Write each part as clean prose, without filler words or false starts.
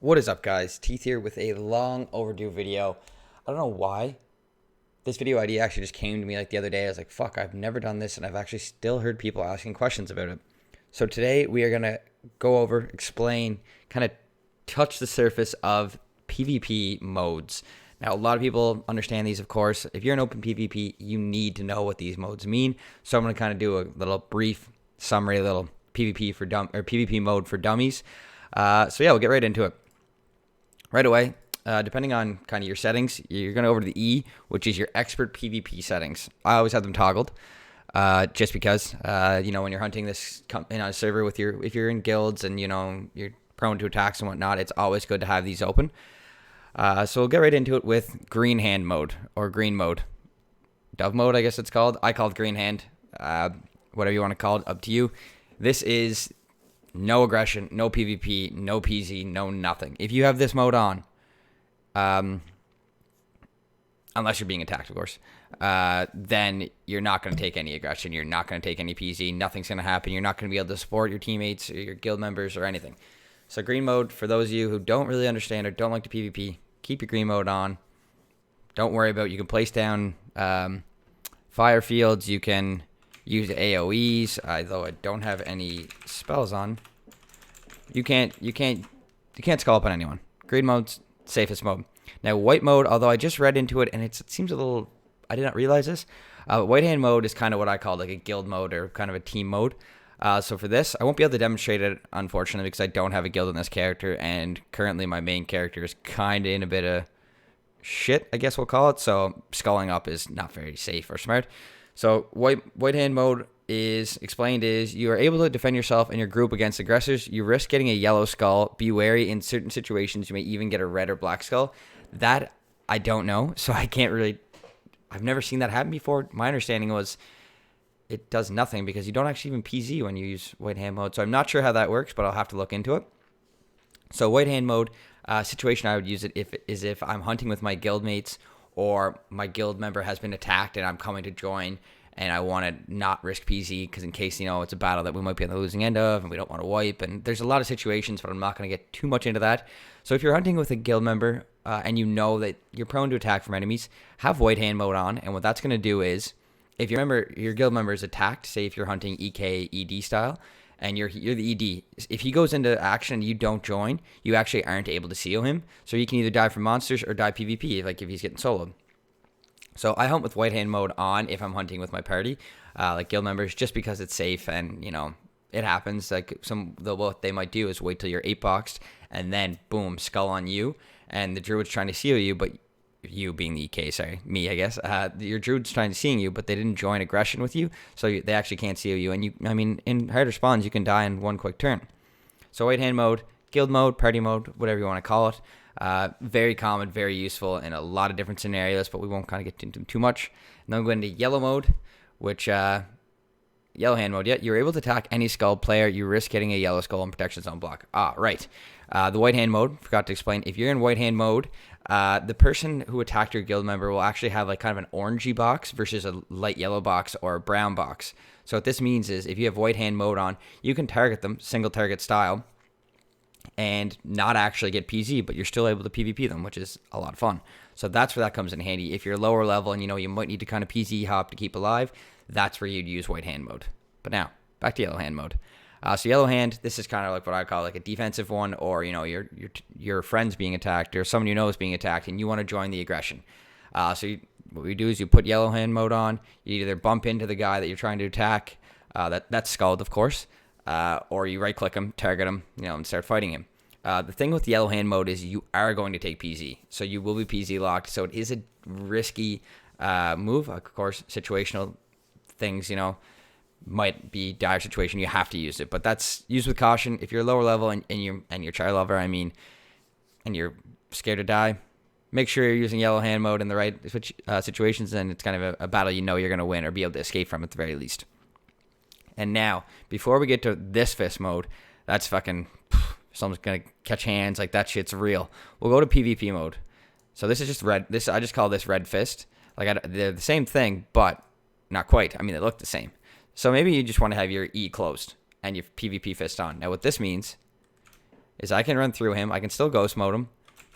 What is up, guys? Teeth here with a long overdue video. I don't know why. This video idea actually just came to me like the other day. I was like, fuck, I've never done this, and I've actually still heard people asking questions about it. So today we are going to go over, explain, kind of touch the surface of PvP modes. Now, a lot of people understand these, of course. If you're in open PvP, you need to know what these modes mean. So I'm going to kind of do a little brief summary, a little PvP mode for dummies. So yeah, we'll get right into it. Right away, depending on kind of your settings, you're going to go over to the E, which is your expert PvP settings. I always have them toggled, just because, when you're hunting this in a server with if you're in guilds and, you're prone to attacks and whatnot, it's always good to have these open. So we'll get right into it with green hand mode, or green mode. Dove mode, I guess it's called. I call it green hand. Whatever you want to call it, up to you. This is no aggression, no PvP, no PZ, no nothing. If you have this mode on, unless you're being attacked, of course, then you're not going to take any aggression. You're not going to take any PZ. Nothing's going to happen. You're not going to be able to support your teammates or your guild members or anything. So green mode, for those of you who don't really understand or don't like the PvP, keep your green mode on. Don't worry about it. You can place down fire fields. You can use AoEs, though I don't have any spells on. You can't skull up on anyone. Green mode's safest mode. Now white mode, although I just read into it and it seems a little, I did not realize this. White hand mode is kind of what I call like a guild mode or kind of a team mode. So for this, I won't be able to demonstrate it, unfortunately, because I don't have a guild in this character, and currently my main character is kind of in a bit of shit, I guess we'll call it. So sculling up is not very safe or smart. So white hand mode is you are able to defend yourself and your group against aggressors. You risk getting a yellow skull. Be wary in certain situations. You may even get a red or black skull. That I don't know, so I can't really. I've never seen that happen before. My understanding was it does nothing because you don't actually even PZ when you use white hand mode. So I'm not sure how that works, but I'll have to look into it. So white hand mode situation, I would use it if I'm hunting with my guild mates, or my guild member has been attacked and I'm coming to join and I want to not risk PZ because in case, it's a battle that we might be on the losing end of and we don't want to wipe. And there's a lot of situations, but I'm not going to get too much into that. So if you're hunting with a guild member and you know that you're prone to attack from enemies, have white hand mode on. And what that's going to do is, if your guild member is attacked, say if you're hunting EK, ED style, and you're the ED, if he goes into action and you don't join, you actually aren't able to seal him. So you can either die from monsters or die PvP, like if he's getting soloed. So I hunt with white hand mode on if I'm hunting with my party, like guild members, just because it's safe and, it happens. Like what they might do is wait till you're 8-boxed and then boom, skull on you, and the druid's trying to seal you, but you being the EK, sorry, me, I guess, your druid's trying to seal you, but they didn't join aggression with you, so they actually can't seal you. And in harder spawns, you can die in one quick turn. So white hand mode, guild mode, party mode, whatever you want to call it. Very common, very useful in a lot of different scenarios, but we won't kind of get into too much. And then we'll go into yellow mode, which, yellow hand mode, you're able to attack any skull player. You risk getting a yellow skull and protection zone block. Right. The white hand mode, forgot to explain. If you're in white hand mode, the person who attacked your guild member will actually have like kind of an orangey box versus a light yellow box or a brown box. So what this means is if you have white hand mode on, you can target them, single target style, and not actually get PZ, but you're still able to PvP them, which is a lot of fun. So that's where that comes in handy. If you're lower level and you might need to kind of PZ hop to keep alive, that's where you'd use white hand mode. But now, back to yellow hand mode. So yellow hand, this is kind of like what I call like a defensive one, or your friend's being attacked or someone you know is being attacked and you want to join the aggression. What we do is you put yellow hand mode on. You either bump into the guy that you're trying to attack, that's skulled, of course, or you right click him, target him, and start fighting him. The thing with yellow hand mode is you are going to take PZ, so you will be PZ locked. So it is a risky move. Of course, situational things, might be dire situation, you have to use it, but that's used with caution. If you're lower level and you're try lover, and you're scared to die, make sure you're using yellow hand mode in the right situations, and it's kind of a battle you're going to win or be able to escape from at the very least. And now, before we get to this fist mode, that's fucking, someone's going to catch hands, like that shit's real. We'll go to PvP mode. So this is just red. I just call this red fist. Like they're the same thing, but not quite. They look the same. So maybe you just want to have your E closed and your PvP fist on. Now what this means is I can run through him. I can still ghost mode him.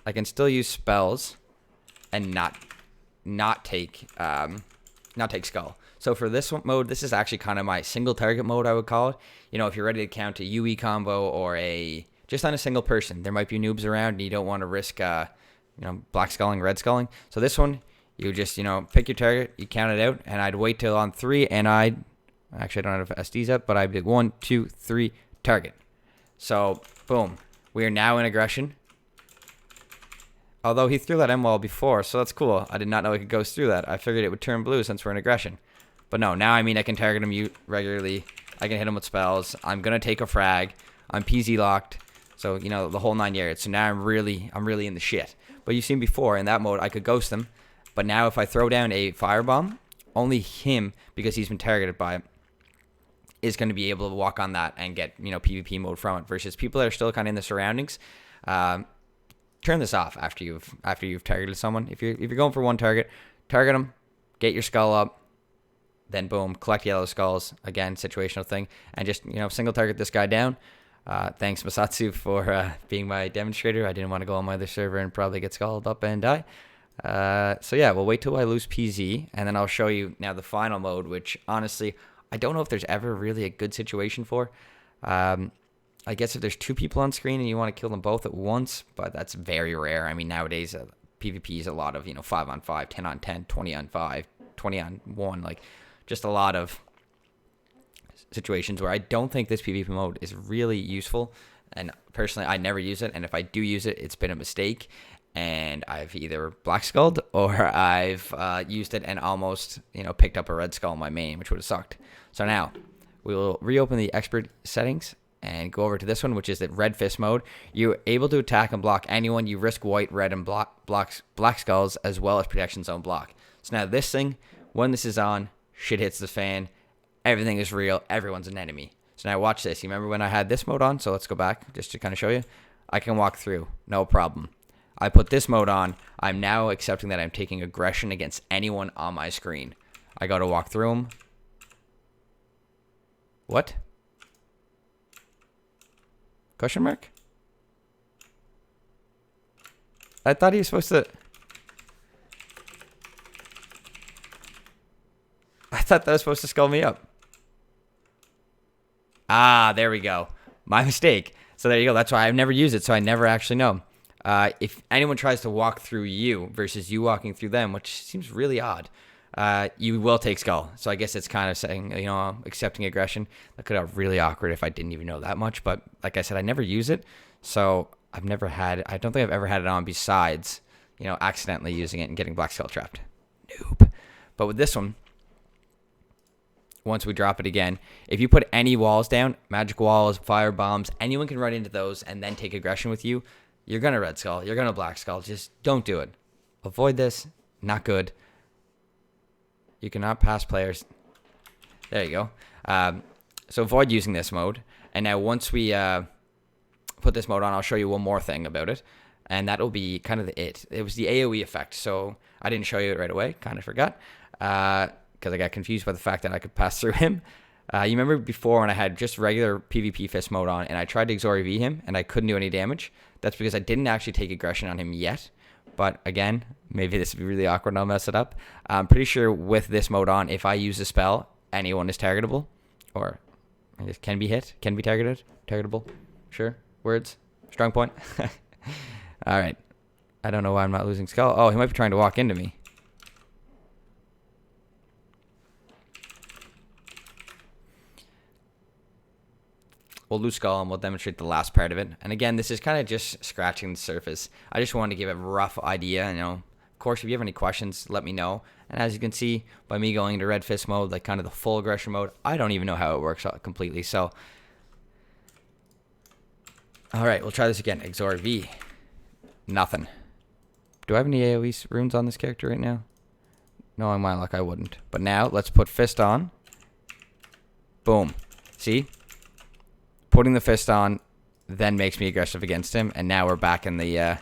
I can still use spells and not take skull. So for this mode, this is actually kind of my single target mode, I would call it. You know, if you're ready to count a UE combo or just on a single person, there might be noobs around and you don't want to risk black sculling, red sculling. So this one, you just, pick your target, you count it out, and I'd wait till on 3, and I don't have SDs up, but I'd be 1, 2, 3, target. So, boom. We are now in aggression. Although he threw that M-wall before, so that's cool. I did not know he could go through that. I figured it would turn blue since we're in aggression. But no, now I can target him regularly. I can hit him with spells. I'm going to take a frag. I'm PZ locked. So, the whole 9 yards. So now I'm really in the shit. But you've seen before, in that mode, I could ghost him. But now if I throw down a firebomb, only him, because he's been targeted by it, is going to be able to walk on that and get, PvP mode from it. Versus people that are still kind of in the surroundings, turn this off after you've targeted someone. If you're going for one target, target them, get your skull up, then boom, collect yellow skulls. Again, situational thing, and just single target this guy down. Thanks Masatsu for being my demonstrator. I didn't want to go on my other server and probably get skulled up and die. So yeah, we'll wait till I lose PZ, and then I'll show you now the final mode, which honestly, I don't know if there's ever really a good situation for. I guess if there's 2 people on screen and you want to kill them both at once, but that's very rare. I mean, nowadays, PvP is a lot of, 5 on 5, 10 on 10, 20 on 5, 20 on 1, like just a lot of situations where I don't think this PvP mode is really useful. And personally, I never use it. And if I do use it, it's been a mistake. And I've either black skulled or I've used it and almost, picked up a red skull in my main, which would have sucked. So now we will reopen the expert settings and go over to this one, which is the red fist mode. You're able to attack and block anyone. You risk white, red, and black skulls, as well as protection zone block. So now this thing, when this is on, shit hits the fan. Everything is real. Everyone's an enemy. So now watch this. You remember when I had this mode on? So let's go back just to kind of show you. I can walk through. No problem. I put this mode on. I'm now accepting that I'm taking aggression against anyone on my screen. I go to walk through them. What? Question mark? I thought he was supposed to... I thought that was supposed to skull me up. Ah, there we go. My mistake. So there you go. That's why I've never used it, so I never actually know. If anyone tries to walk through you versus you walking through them, which seems really odd, you will take skull. So I guess it's kind of saying, accepting aggression. That could have really awkward if I didn't even know that much. But like I said, I never use it. So I don't think I've ever had it on besides, accidentally using it and getting black skull trapped. Nope. But with this one, once we drop it again, if you put any walls down, magic walls, fire bombs, anyone can run into those and then take aggression with you. You're going to red skull. You're going to black skull. Just don't do it. Avoid this. Not good. You cannot pass players. There you go. So avoid using this mode. And now once we put this mode on, I'll show you one more thing about it. And that'll be kind of it. It was the AoE effect. So I didn't show you it right away. Kind of forgot. Because I got confused by the fact that I could pass through him. You remember before when I had just regular PvP fist mode on and I tried to XOR EV him and I couldn't do any damage? That's because I didn't actually take aggression on him yet. But again, maybe this would be really awkward and I'll mess it up. I'm pretty sure with this mode on, if I use a spell, anyone is targetable. Or I guess can be hit, can be targeted, targetable. Sure. Words. Strong point. All right. I don't know why I'm not losing skull. Oh, he might be trying to walk into me. We'll lose skull and we'll demonstrate the last part of it. And again, this is kind of just scratching the surface. I just wanted to give a rough idea. Of course, if you have any questions, let me know. And as you can see, by me going into red fist mode, like kind of the full aggression mode, I don't even know how it works out completely. So, all right, we'll try this again. XOR V. Nothing. Do I have any AoE runes on this character right now? Knowing my luck, I wouldn't. But now, let's put fist on. Boom. See? Putting the fist on then makes me aggressive against him, and now we're back in the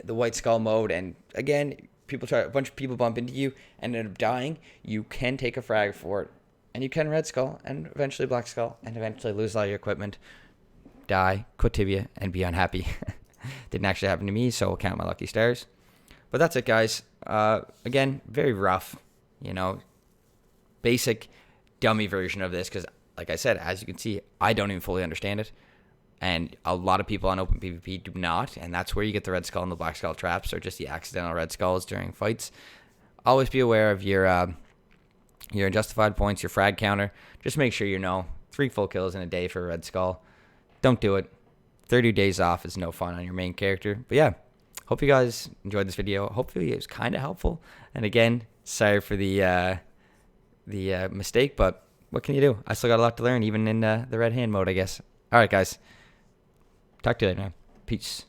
white skull mode. And again, a bunch of people bump into you and end up dying. You can take a frag for it, and you can red skull, and eventually black skull, and eventually lose all your equipment. die, quit Tibia, and be unhappy. Didn't actually happen to me, so I'll count my lucky stars. But that's it, guys. Again, very rough, basic dummy version of this, because like I said, as you can see, I don't even fully understand it. And a lot of people on Open PvP do not, and that's where you get the red skull and the black skull traps, or just the accidental red skulls during fights. Always be aware of your unjustified points, your frag counter. Just make sure 3 full kills in a day for a red skull. Don't do it. 30 days off is no fun on your main character. But yeah, hope you guys enjoyed this video. Hopefully it was kind of helpful. And again, sorry for the mistake, but what can you do? I still got a lot to learn, even in the red hand mode, I guess. All right, guys. Talk to you later, man. Peace.